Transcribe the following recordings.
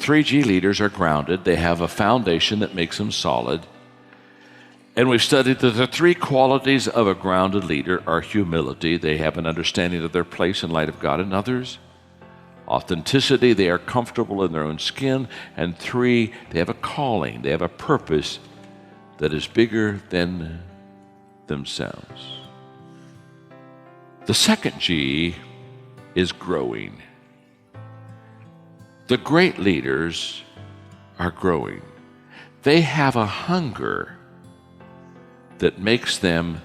3G leaders are grounded. They have a foundation that makes them solid. And we've studied that the three qualities of a grounded leader are humility. They have an understanding of their place in light of God and others. Authenticity, they are comfortable in their own skin. And 3, they have a calling. They have a purpose that is bigger than themselves. The second G is growing. The great leaders are growing. They have a hunger that makes them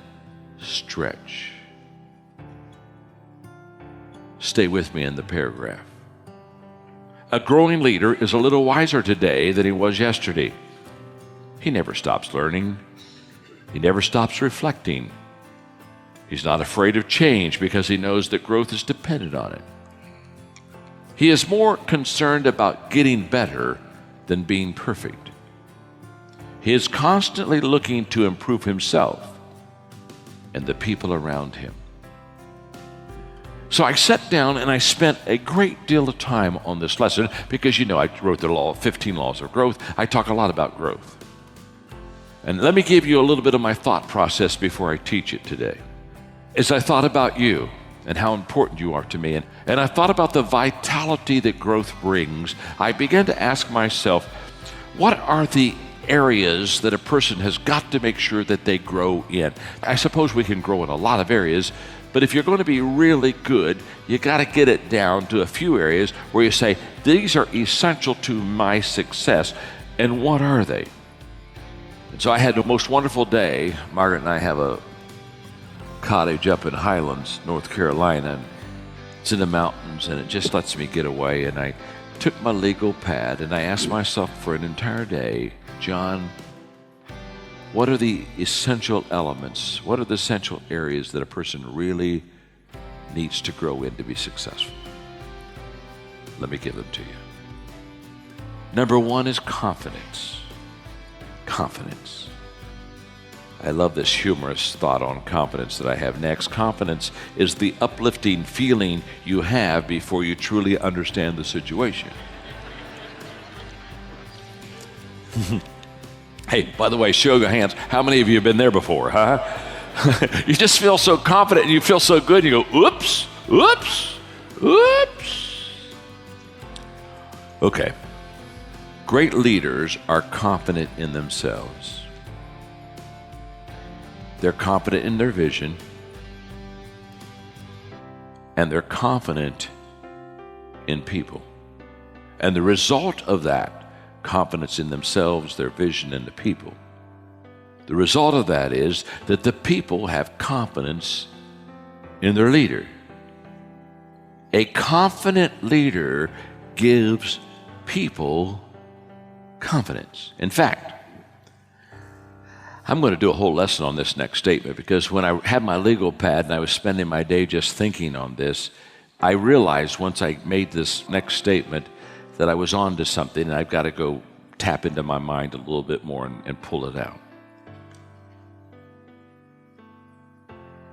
stretch. Stay with me in the paragraph. A growing leader is a little wiser today than he was yesterday. He never stops learning. He never stops reflecting. He's not afraid of change because he knows that growth is dependent on it. He is more concerned about getting better than being perfect. He is constantly looking to improve himself and the people around him. So I sat down and I spent a great deal of time on this lesson because, I wrote the 15 laws of growth. I talk a lot about growth. And let me give you a little bit of my thought process before I teach it today. As I thought about you and how important you are to me, and I thought about the vitality that growth brings, I began to ask myself, what are the areas that a person has got to make sure that they grow in? I suppose we can grow in a lot of areas, but if you're going to be really good, you got to get it down to a few areas where you say, these are essential to my success. And what are they? And so I had the most wonderful day. Margaret and I have a cottage up in Highlands, North Carolina. It's in the mountains, and it just lets me get away. And I took my legal pad, and I asked myself for an entire day, John, what are the essential elements? What are the essential areas that a person really needs to grow in to be successful? Let me give them to you. Number 1 is confidence. Confidence. I love this humorous thought on confidence that I have next. Confidence is the uplifting feeling you have before you truly understand the situation. Hey, by the way, show your hands. How many of you have been there before, huh? You just feel so confident and you feel so good. You go, oops, oops, oops. Okay. Great leaders are confident in themselves. They're confident in their vision, and they're confident in people. And the result of that, confidence in themselves, their vision, and the people, the result of that is that the people have confidence in their leader. A confident leader gives people confidence. In fact, I'm going to do a whole lesson on this next statement because when I had my legal pad and I was spending my day just thinking on this, I realized once I made this next statement that I was on to something and I've got to go tap into my mind a little bit more and pull it out.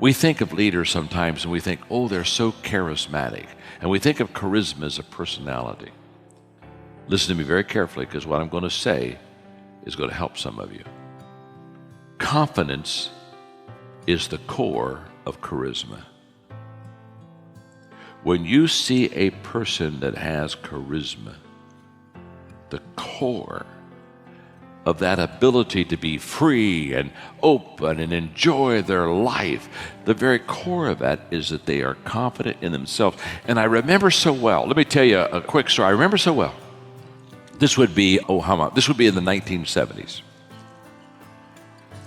We think of leaders sometimes and we think, oh, they're so charismatic. And we think of charisma as a personality. Listen to me very carefully because what I'm going to say is going to help some of you. Confidence is the core of charisma. When you see a person that has charisma, the core of that ability to be free and open and enjoy their life, the very core of that is that they are confident in themselves. And I remember so well, let me tell you a quick story. I remember so well. This would be, this would be in the 1970s.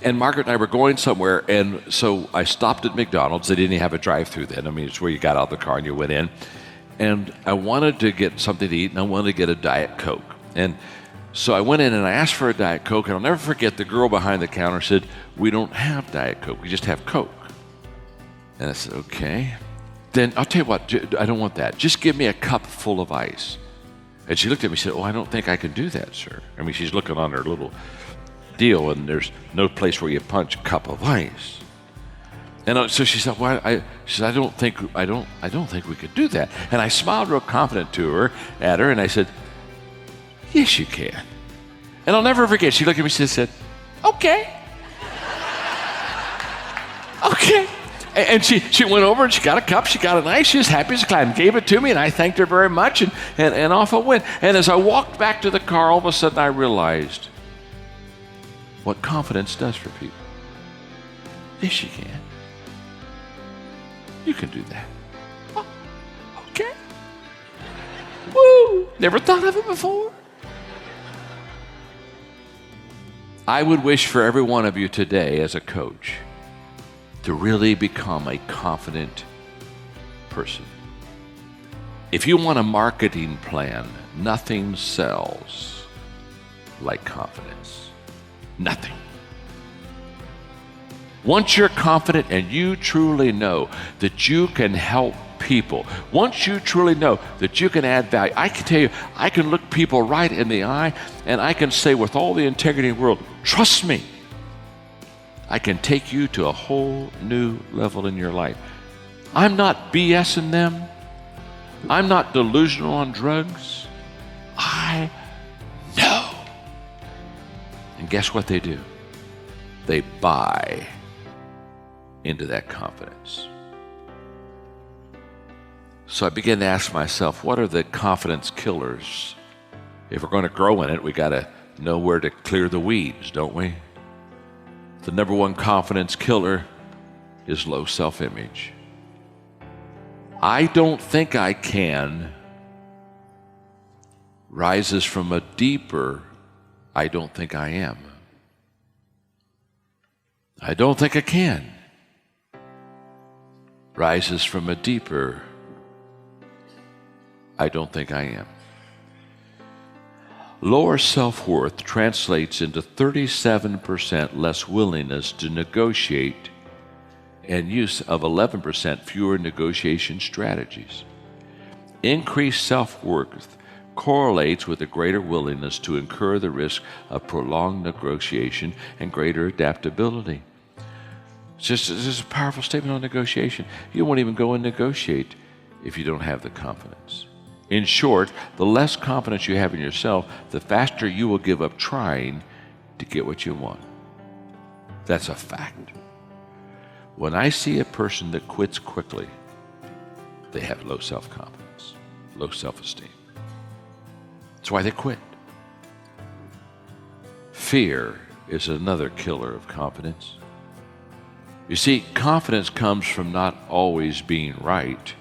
And Margaret and I were going somewhere, and so I stopped at McDonald's. They didn't have a drive-through then. I mean, it's where you got out of the car and you went in. And I wanted to get something to eat, and I wanted to get a Diet Coke. And so I went in and I asked for a Diet Coke, and I'll never forget the girl behind the counter said, "We don't have Diet Coke, we just have Coke." And I said, okay. Then I'll tell you what, I don't want that. Just give me a cup full of ice. And she looked at me and said, "Oh, I don't think I can do that, sir." I mean, she's looking on her little deal, and there's no place where you punch a cup of ice. And so she said, she said, I don't think we could do that. And I smiled real confident at her, and I said, Yes, you can. And I'll never forget, she looked at me and said, okay. Okay. And she went over and she got a cup, she got it nice, she was happy as a clam, gave it to me, and I thanked her very much, and off I went. And as I walked back to the car, all of a sudden I realized what confidence does for people. Yes, you can. You can do that. Oh, okay. Woo! Never thought of it before. I would wish for every one of you today as a coach to really become a confident person. If you want a marketing plan, nothing sells like confidence. Nothing. Once you're confident and you truly know that you can help people, once you truly know that you can add value, I can tell you, I can look people right in the eye and I can say with all the integrity in the world, trust me, I can take you to a whole new level in your life. I'm not BSing them. I'm not delusional on drugs. I know. And guess what they do? They buy into that confidence. So I began to ask myself, what are the confidence killers? If we're going to grow in it, we got to know where to clear the weeds, don't we? The number one confidence killer is low self-image. I don't think I can rises from a deeper, I don't think I am. I don't think I can rises from a deeper, I don't think I am. Lower self-worth translates into 37% less willingness to negotiate and use of 11% fewer negotiation strategies. Increased self-worth correlates with a greater willingness to incur the risk of prolonged negotiation and greater adaptability. It's just a powerful statement on negotiation. You won't even go and negotiate if you don't have the confidence. In short, the less confidence you have in yourself, the faster you will give up trying to get what you want. That's a fact. When I see a person that quits quickly, they have low self-confidence, low self-esteem. That's why they quit. Fear is another killer of confidence. You see, confidence comes from not always being right,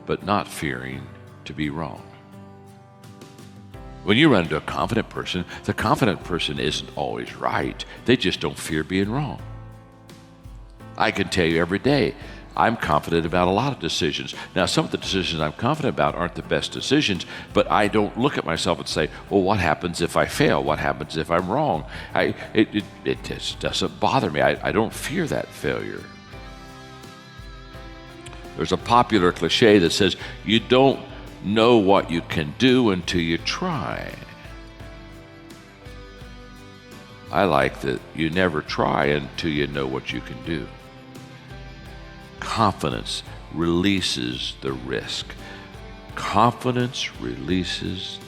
but not fearing to be wrong. When you run into a confident person, the confident person isn't always right. They just don't fear being wrong. I can tell you every day, I'm confident about a lot of decisions. Now, some of the decisions I'm confident about aren't the best decisions, but I don't look at myself and say, well, what happens if I fail? What happens if I'm wrong? It just doesn't bother me. I don't fear that failure. There's a popular cliche that says, you don't know what you can do until you try. I like that you never try until you know what you can do. Confidence releases the risk. Confidence releases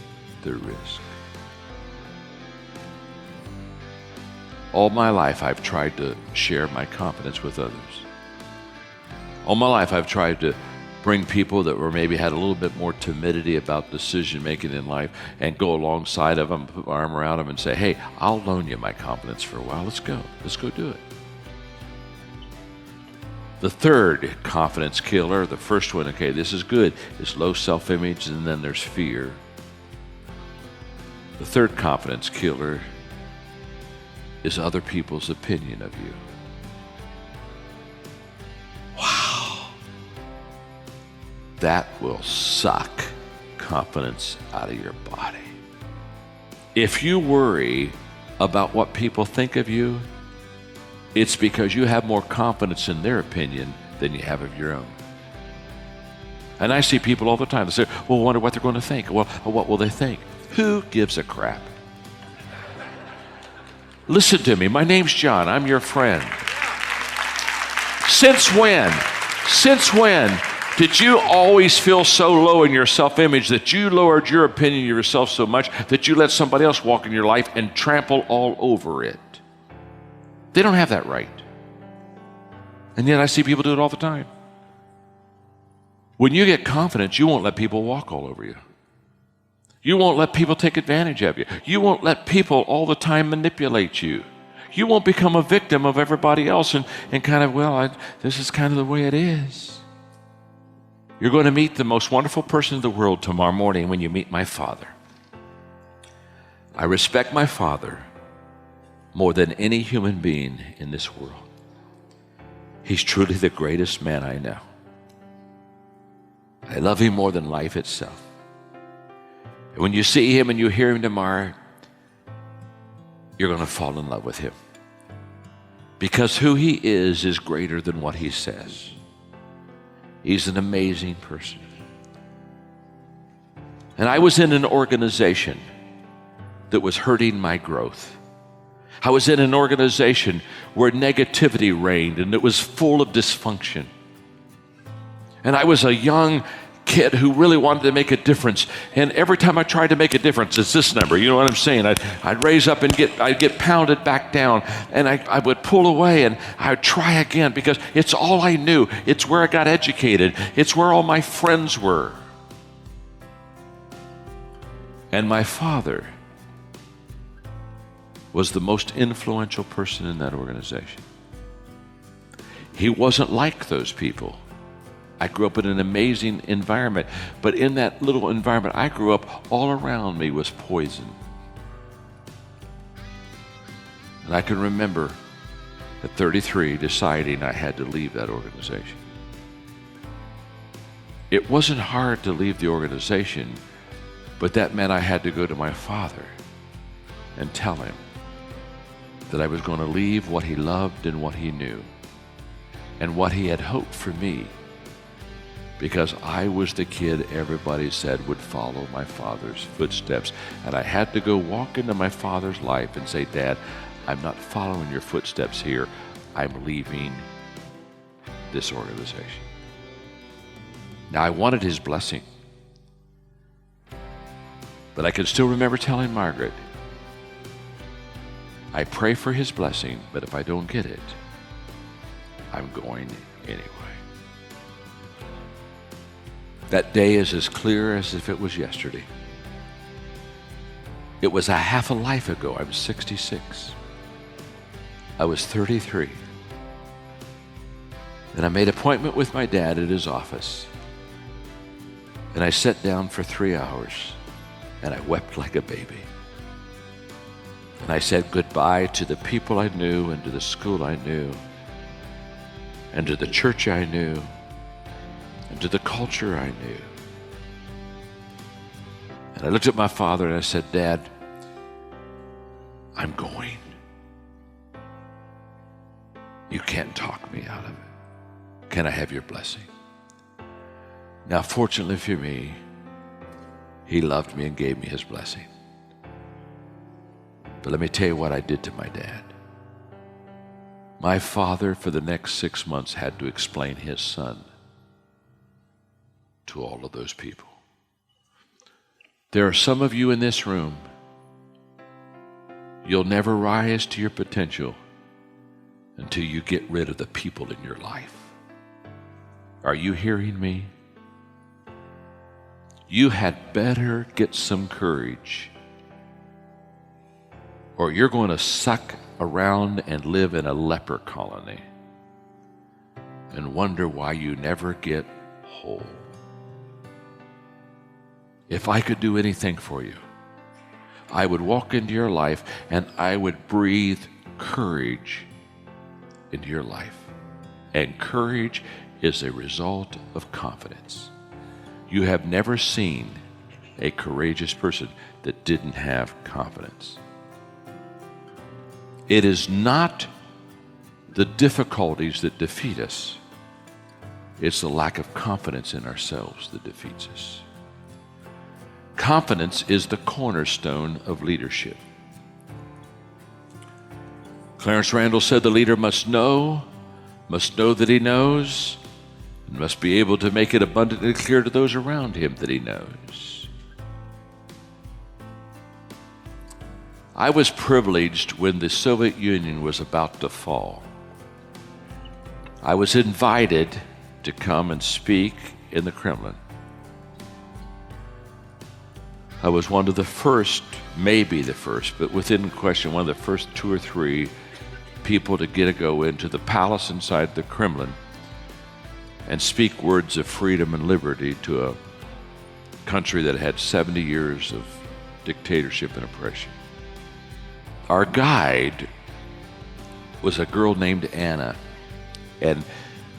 the risk. All my life, I've tried to share my confidence with others. All my life, I've tried to bring people that were maybe had a little bit more timidity about decision making in life and go alongside of them, put my arm around them and say, hey, I'll loan you my confidence for a while. Let's go do it. The third confidence killer, the first one, okay, this is good, is low self-image, and then there's fear. The third confidence killer is other people's opinion of you. Wow. That will suck confidence out of your body. If you worry about what people think of you, it's because you have more confidence in their opinion than you have of your own. And I see people all the time that say, well, I wonder what they're going to think. Well, what will they think? Who gives a crap? Listen to me. My name's John. I'm your friend. Since when Did you always feel so low in your self-image that you lowered your opinion of yourself so much that you let somebody else walk in your life and trample all over it? They don't have that right. And yet I see people do it all the time. When you get confidence, you won't let people walk all over you. You won't let people take advantage of you. You won't let people all the time manipulate you. You won't become a victim of everybody else and kind of, this is kind of the way it is. You're going to meet the most wonderful person in the world tomorrow morning when you meet my father. I respect my father more than any human being in this world. He's truly the greatest man I know. I love him more than life itself. And when you see him and you hear him tomorrow, you're going to fall in love with him. Because who he is greater than what he says. He's an amazing person. And I was in an organization that was hurting my growth. I was in an organization where negativity reigned and it was full of dysfunction. And I was a young kid who really wanted to make a difference. And every time I tried to make a difference, it's this number, you know what I'm saying? I'd raise up and I'd get pounded back down, and I would pull away and I would try again because it's all I knew. It's where I got educated. It's where all my friends were. And my father was the most influential person in that organization. He wasn't like those people. I grew up in an amazing environment, but in that little environment I grew up, all around me was poison. And I can remember at 33 deciding I had to leave that organization. It wasn't hard to leave the organization, but that meant I had to go to my father and tell him that I was going to leave what he loved and what he knew and what he had hoped for me. Because I was the kid everybody said would follow my father's footsteps. And I had to go walk into my father's life and say, Dad, I'm not following your footsteps here. I'm leaving this organization. Now, I wanted his blessing. But I can still remember telling Margaret, I pray for his blessing, but if I don't get it, I'm going anyway. That day is as clear as if it was yesterday. It was a half a life ago. I was 66. I was 33. And I made an appointment with my dad at his office. And I sat down for 3 hours and I wept like a baby. And I said goodbye to the people I knew and to the school I knew and to the church I knew and to the culture I knew. And I looked at my father and I said, Dad, I'm going. You can't talk me out of it. Can I have your blessing? Now, fortunately for me, he loved me and gave me his blessing. But let me tell you what I did to my dad. My father, for the next 6 months, had to explain his son to all of those people. There are some of you in this room, you'll never rise to your potential until you get rid of the people in your life. Are you hearing me? You had better get some courage, or you're going to suck around and live in a leper colony and wonder why you never get whole. If I could do anything for you, I would walk into your life and I would breathe courage into your life. And courage is a result of confidence. You have never seen a courageous person that didn't have confidence. It is not the difficulties that defeat us. It's the lack of confidence in ourselves that defeats us. Confidence is the cornerstone of leadership. Clarence Randall said the leader must know that he knows and must be able to make it abundantly clear to those around him that he knows. I was privileged when the Soviet Union was about to fall. I was invited to come and speak in the Kremlin. I was one of the first, maybe the first, but within question, one of the first 2 or 3 people to get to go into the palace inside the Kremlin and speak words of freedom and liberty to a country that had 70 years of dictatorship and oppression. Our guide was a girl named Anna, and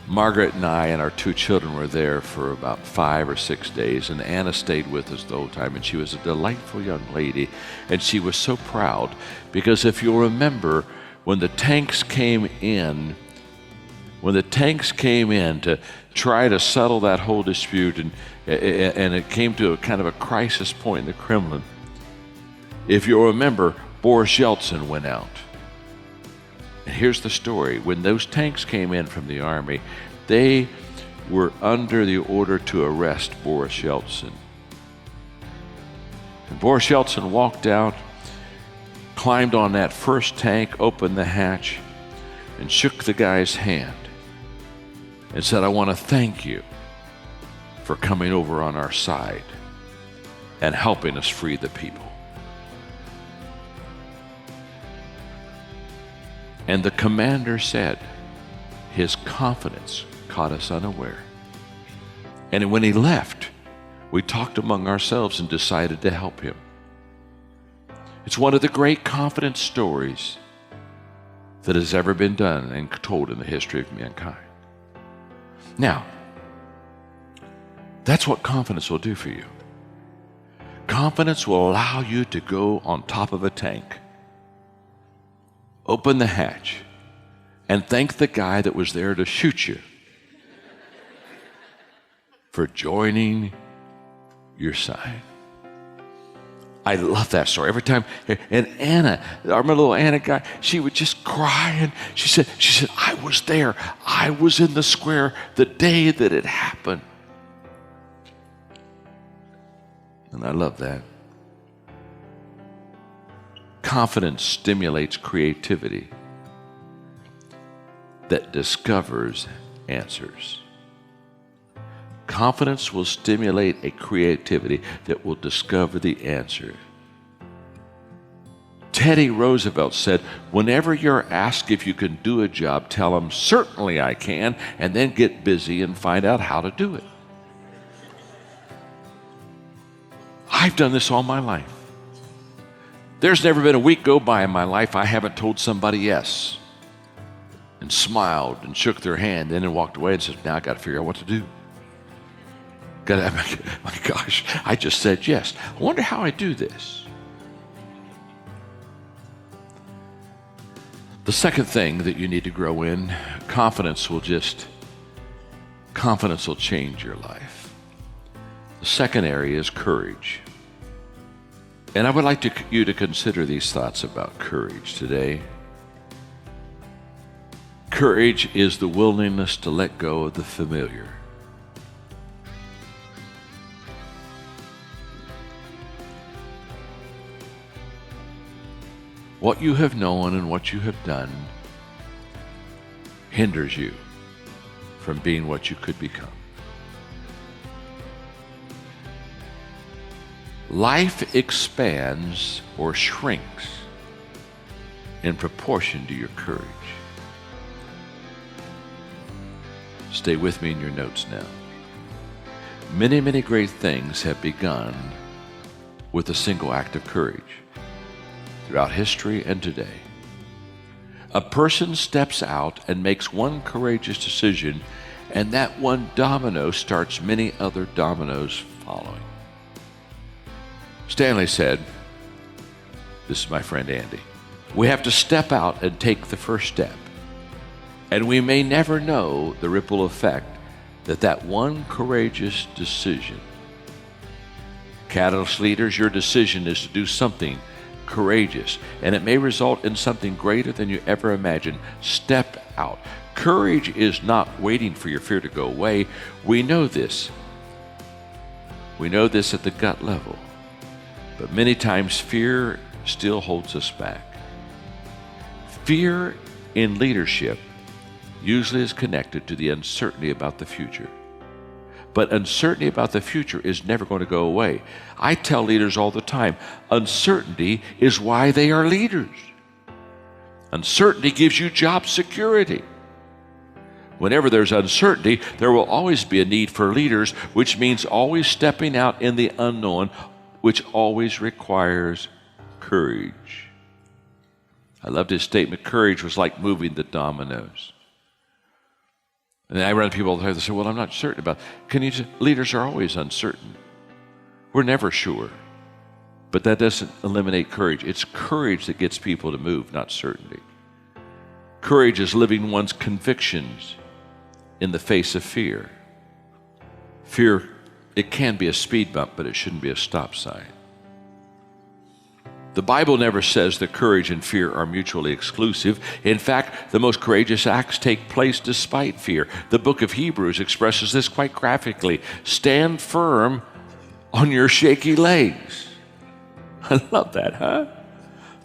Margaret and I and our 2 children were there for about 5 or 6 days, and Anna stayed with us the whole time, and she was a delightful young lady, and she was so proud because if you'll remember, when the tanks came in to try to settle that whole dispute, and it came to a kind of a crisis point in the Kremlin, if you'll remember, Boris Yeltsin went out. And here's the story. When those tanks came in from the army, they were under the order to arrest Boris Yeltsin. And Boris Yeltsin walked out, climbed on that first tank, opened the hatch, and shook the guy's hand and said, "I want to thank you for coming over on our side and helping us free the people." And the commander said his confidence caught us unaware. And when he left, we talked among ourselves and decided to help him. It's one of the great confidence stories that has ever been done and told in the history of mankind. Now, that's what confidence will do for you. Confidence will allow you to go on top of a tank, open the hatch, and thank the guy that was there to shoot you for joining your side. I love that story. Every time, and Anna, our little Anna guy, she would just cry, and she said, "I was there. I was in the square the day that it happened." And I love that. Confidence stimulates creativity that discovers answers. Confidence will stimulate a creativity that will discover the answer. Teddy Roosevelt said, "Whenever you're asked if you can do a job, tell them, 'Certainly I can,' and then get busy and find out how to do it." I've done this all my life. There's never been a week go by in my life I haven't told somebody yes and smiled and shook their hand and then walked away and said, "Now I got to figure out what to do. My gosh, I just said yes. I wonder how I do this." The second thing that you need to grow in, confidence will change your life. The second area is courage. And I would like you to consider these thoughts about courage today. Courage is the willingness to let go of the familiar. What you have known and what you have done hinders you from being what you could become. Life expands or shrinks in proportion to your courage. Stay with me in your notes now. Many, many great things have begun with a single act of courage throughout history and today. A person steps out and makes one courageous decision, and that one domino starts many other dominoes following. Stanley said, this is my friend Andy, we have to step out and take the first step. And we may never know the ripple effect that one courageous decision. Catalyst leaders, your decision is to do something courageous, and it may result in something greater than you ever imagined. Step out. Courage is not waiting for your fear to go away. We know this. We know this at the gut level. But many times fear still holds us back. Fear in leadership usually is connected to the uncertainty about the future. But uncertainty about the future is never going to go away. I tell leaders all the time, uncertainty is why they are leaders. Uncertainty gives you job security. Whenever there's uncertainty, there will always be a need for leaders, which means always stepping out in the unknown, which always requires courage. I loved his statement, courage was like moving the dominoes. And I run into people all the time that say, well, I'm not certain about it. Leaders are always uncertain. We're never sure. But that doesn't eliminate courage. It's courage that gets people to move, not certainty. Courage is living one's convictions in the face of fear. Fear, it can be a speed bump, but it shouldn't be a stop sign. The Bible never says that courage and fear are mutually exclusive. In fact, the most courageous acts take place despite fear. The book of Hebrews expresses this quite graphically. Stand firm on your shaky legs. I love that, huh?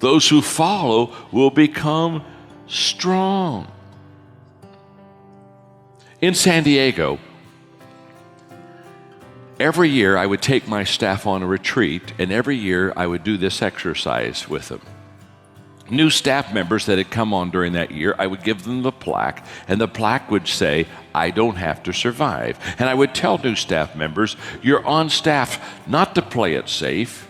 Those who follow will become strong. In San Diego, every year I would take my staff on a retreat, and every year I would do this exercise with them. New staff members that had come on during that year, I would give them the plaque, and the plaque would say, I don't have to survive. And I would tell new staff members, you're on staff not to play it safe.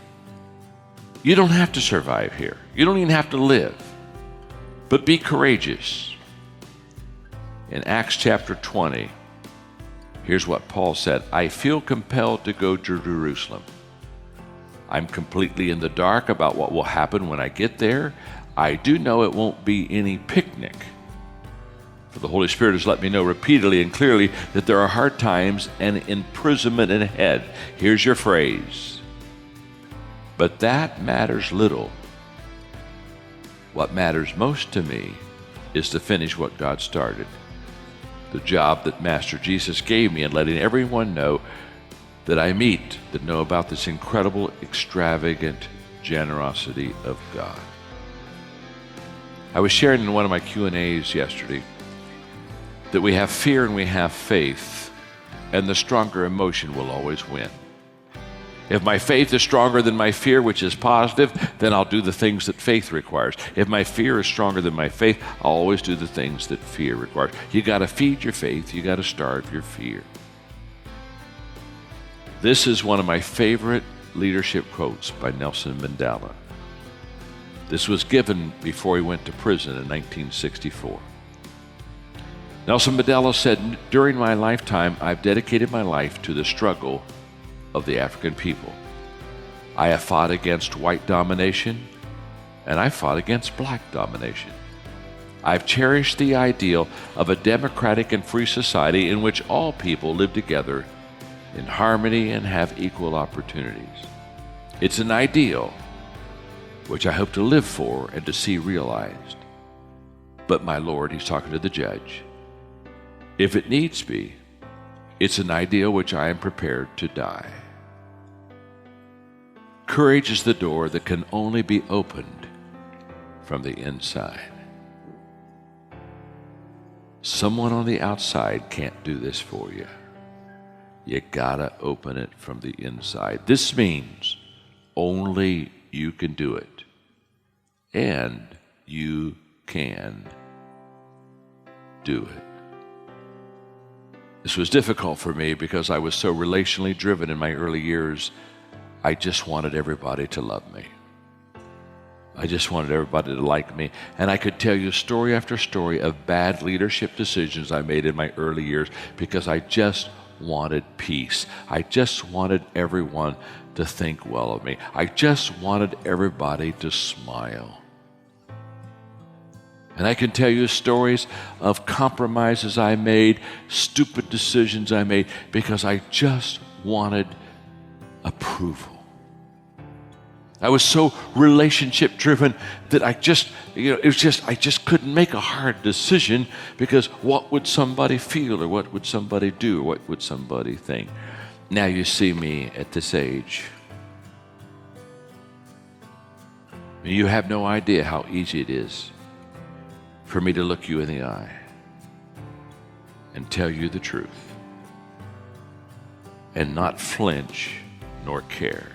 You don't have to survive here. You don't even have to live. But be courageous. In Acts chapter 20, here's what Paul said, I feel compelled to go to Jerusalem. I'm completely in the dark about what will happen when I get there. I do know it won't be any picnic. For the Holy Spirit has let me know repeatedly and clearly that there are hard times and imprisonment ahead. Here's your phrase. But that matters little. What matters most to me is to finish what God started. The job that Master Jesus gave me, and letting everyone know that I meet that know about this incredible, extravagant generosity of God. I was sharing in one of my Q&As yesterday that we have fear and we have faith, and the stronger emotion will always win. If my faith is stronger than my fear, which is positive, then I'll do the things that faith requires. If my fear is stronger than my faith, I'll always do the things that fear requires. You got to feed your faith. You got to starve your fear. This is one of my favorite leadership quotes by Nelson Mandela. This was given before he went to prison in 1964. Nelson Mandela said, during my lifetime, I've dedicated my life to the struggle of the African people. I have fought against white domination, and I fought against black domination. I've cherished the ideal of a democratic and free society in which all people live together in harmony and have equal opportunities. It's an ideal which I hope to live for and to see realized. But my Lord, he's talking to the judge, if it needs be, it's an ideal which I am prepared to die. Courage is the door that can only be opened from the inside. Someone on the outside can't do this for you. You gotta open it from the inside. This means only you can do it. And you can do it. This was difficult for me because I was so relationally driven in my early years. I just wanted everybody to love me. I just wanted everybody to like me. And I could tell you story after story of bad leadership decisions I made in my early years because I just wanted peace. I just wanted everyone to think well of me. I just wanted everybody to smile. And I can tell you stories of compromises I made, stupid decisions I made, because I just wanted approval. I was so relationship driven that I just couldn't make a hard decision because what would somebody feel, or what would somebody do, or what would somebody think? Now you see me at this age. You have no idea how easy it is for me to look you in the eye and tell you the truth and not flinch nor care.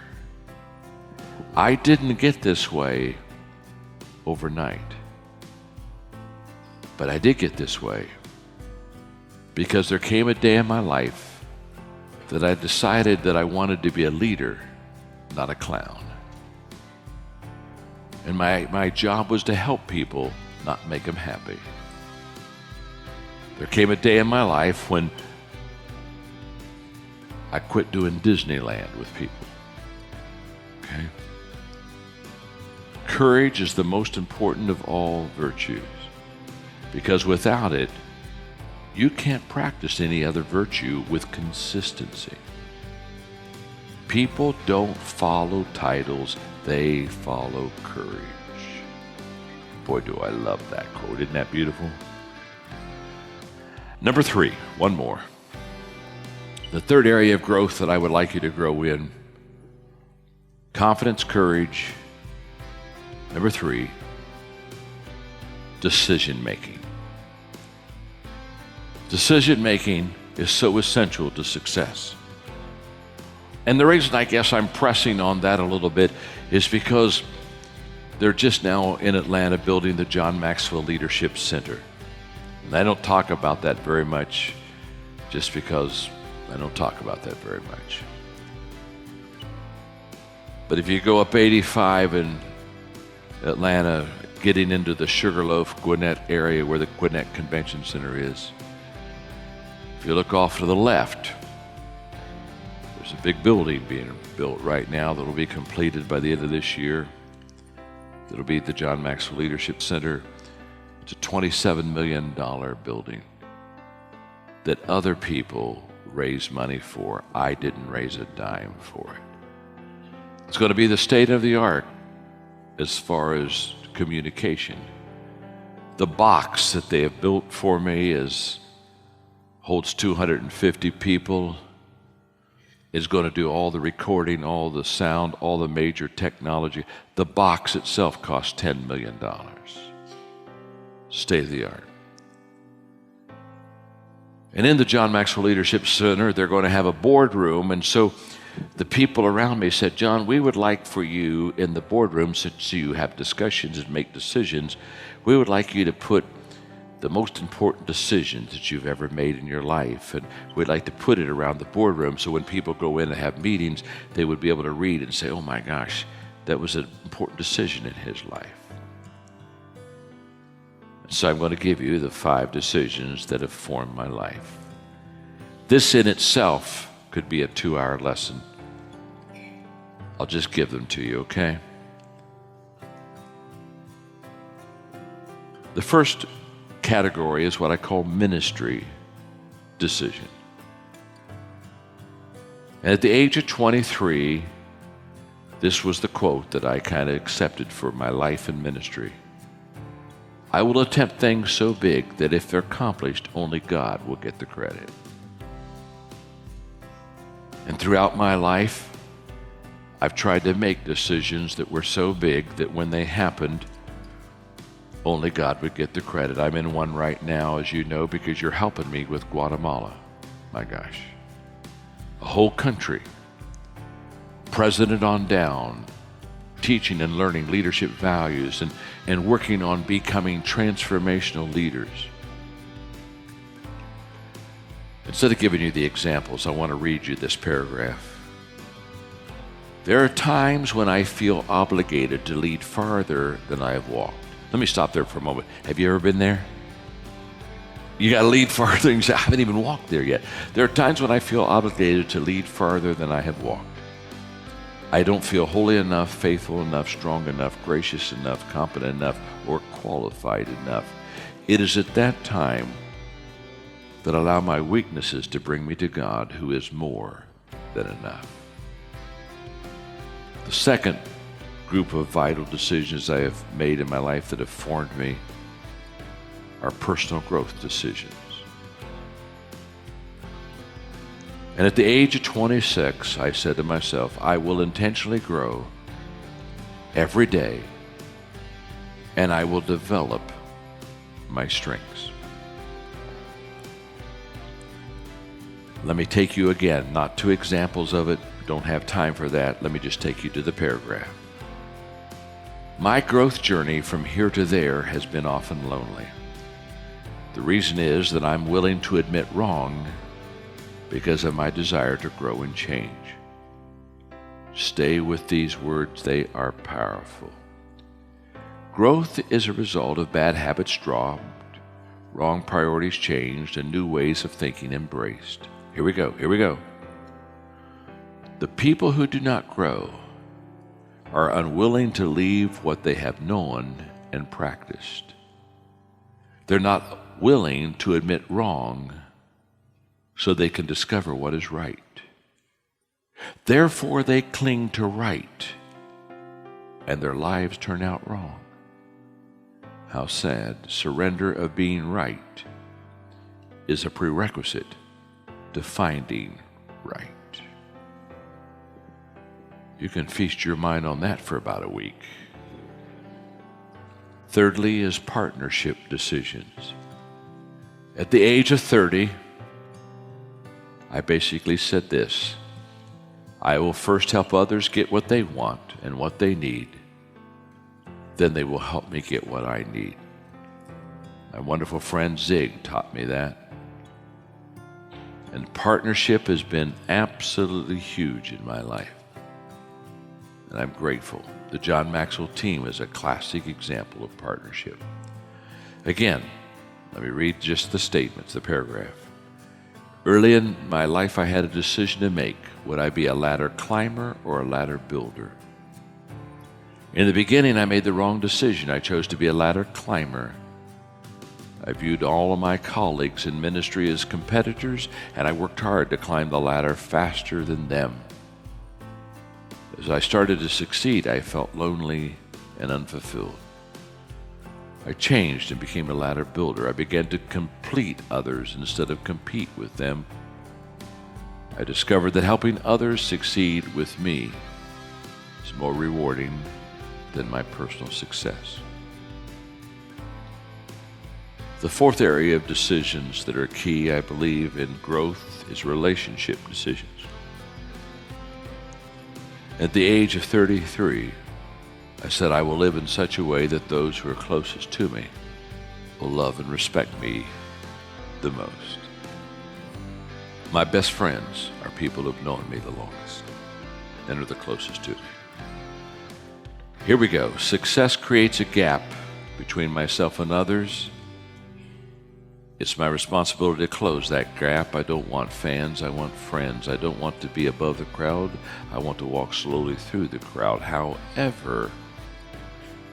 I didn't get this way overnight, but I did get this way because there came a day in my life that I decided that I wanted to be a leader, not a clown. And my job was to help people, not make them happy. There came a day in my life when I quit doing Disneyland with people. Okay? Courage is the most important of all virtues, because without it, you can't practice any other virtue with consistency. People don't follow titles, they follow courage. Boy, do I love that quote. Isn't that beautiful? Number 3, one more. The third area of growth that I would like you to grow in: confidence, courage. Number 3, decision making. Decision making is so essential to success. And the reason I guess I'm pressing on that a little bit is because they're just now in Atlanta building the John Maxwell Leadership Center. And I don't talk about that very much just because I don't talk about that very much. But if you go up 85 in Atlanta, getting into the Sugarloaf, Gwinnett area where the Gwinnett Convention Center is, if you look off to the left, there's a big building being built right now that will be completed by the end of this year. It'll be the John Maxwell Leadership Center. It's a $27 million building that other people raise money for. I didn't raise a dime for it. It's going to be the state of the art as far as communication. The box that they have built for me holds 250 people. Is going to do all the recording, all the sound, all the major technology. The box itself costs $10 million. State of the art. And in the John Maxwell Leadership Center, they're going to have a boardroom. And so the people around me said, John, we would like for you in the boardroom, since you have discussions and make decisions, we would like you to put the most important decisions that you've ever made in your life. And we'd like to put it around the boardroom so when people go in and have meetings, they would be able to read and say, oh my gosh, that was an important decision in his life. And so I'm going to give you the 5 decisions that have formed my life. This in itself could be a 2-hour lesson. I'll just give them to you, okay? The first category is what I call ministry decision. And at the age of 23, this was the quote that I kind of accepted for my life and ministry. I will attempt things so big that if they're accomplished, only God will get the credit. And throughout my life, I've tried to make decisions that were so big that when they happened, only God would get the credit. I'm in one right now, as you know, because you're helping me with Guatemala. My gosh. A whole country, president on down, teaching and learning leadership values and working on becoming transformational leaders. Instead of giving you the examples, I want to read you this paragraph. There are times when I feel obligated to lead farther than I have walked. Let me stop there for a moment. Have you ever been there? You got to lead farther, and you say, I haven't even walked there yet. There are times when I feel obligated to lead farther than I have walked. I don't feel holy enough, faithful enough, strong enough, gracious enough, competent enough, or qualified enough. It is at that time that I allow my weaknesses to bring me to God, who is more than enough. The second group of vital decisions I have made in my life that have formed me are personal growth decisions. And at the age of 26, I said to myself, I will intentionally grow every day, and I will develop my strengths. Let me take you again, not to examples of it. Don't have time for that. Let me just take you to the paragraph. My growth journey from here to there has been often lonely. The reason is that I'm willing to admit wrong because of my desire to grow and change. Stay with these words, they are powerful. Growth is a result of bad habits dropped, wrong priorities changed, and new ways of thinking embraced. Here we go. The people who do not grow are unwilling to leave what they have known and practiced. They're not willing to admit wrong so they can discover what is right. Therefore, they cling to right, and their lives turn out wrong. How sad. Surrender of being right is a prerequisite to finding right. You can feast your mind on that for about a week. Thirdly is partnership decisions. At the age of 30, I basically said this: I will first help others get what they want and what they need. Then they will help me get what I need. My wonderful friend Zig taught me that. And partnership has been absolutely huge in my life. And I'm grateful. The John Maxwell team is a classic example of partnership. Again, let me read just the statements, the paragraph. Early in my life, I had a decision to make. Would I be a ladder climber or a ladder builder? In the beginning, I made the wrong decision. I chose to be a ladder climber. I viewed all of my colleagues in ministry as competitors, and I worked hard to climb the ladder faster than them. As I started to succeed, I felt lonely and unfulfilled. I changed and became a ladder builder. I began to complete others instead of compete with them. I discovered that helping others succeed with me is more rewarding than my personal success. The fourth area of decisions that are key, I believe, in growth is relationship decisions. At the age of 33, I said I will live in such a way that those who are closest to me will love and respect me the most. My best friends are people who have known me the longest and are the closest to me. Here we go. Success creates a gap between myself and others. It's my responsibility to close that gap. I don't want fans, I want friends. I don't want to be above the crowd. I want to walk slowly through the crowd. However,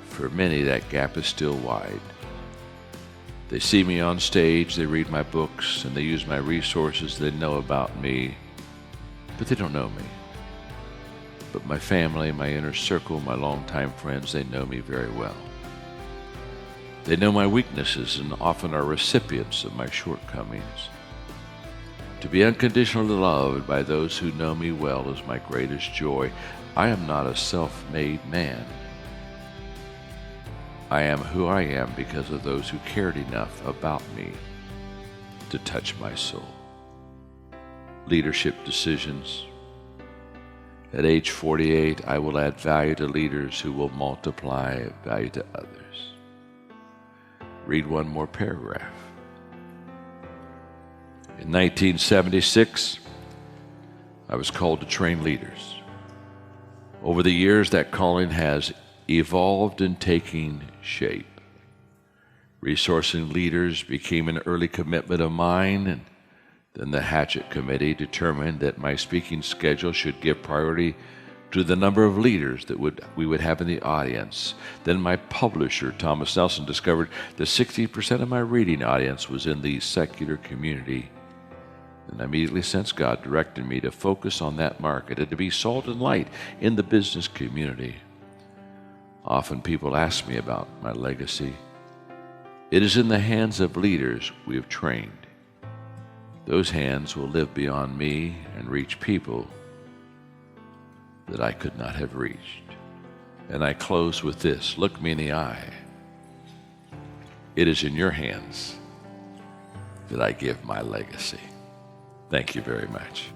for many, that gap is still wide. They see me on stage, they read my books, and they use my resources. They know about me, but they don't know me. But my family, my inner circle, my longtime friends, they know me very well. They know my weaknesses and often are recipients of my shortcomings. To be unconditionally loved by those who know me well is my greatest joy. I am not a self-made man. I am who I am because of those who cared enough about me to touch my soul. Leadership decisions. At age 48, I will add value to leaders who will multiply value to others. Read one more paragraph. In 1976, I was called to train leaders. Over the years, that calling has evolved and taken shape. Resourcing leaders became an early commitment of mine, and then the Hatchet Committee determined that my speaking schedule should give priority to the number of leaders that we would have in the audience. Then my publisher, Thomas Nelson, discovered that 60% of my reading audience was in the secular community. And I immediately sensed God directed me to focus on that market and to be salt and light in the business community. Often people ask me about my legacy. It is in the hands of leaders we have trained. Those hands will live beyond me and reach people that I could not have reached. And I close with this. Look me in the eye. It is in your hands that I give my legacy. Thank you very much.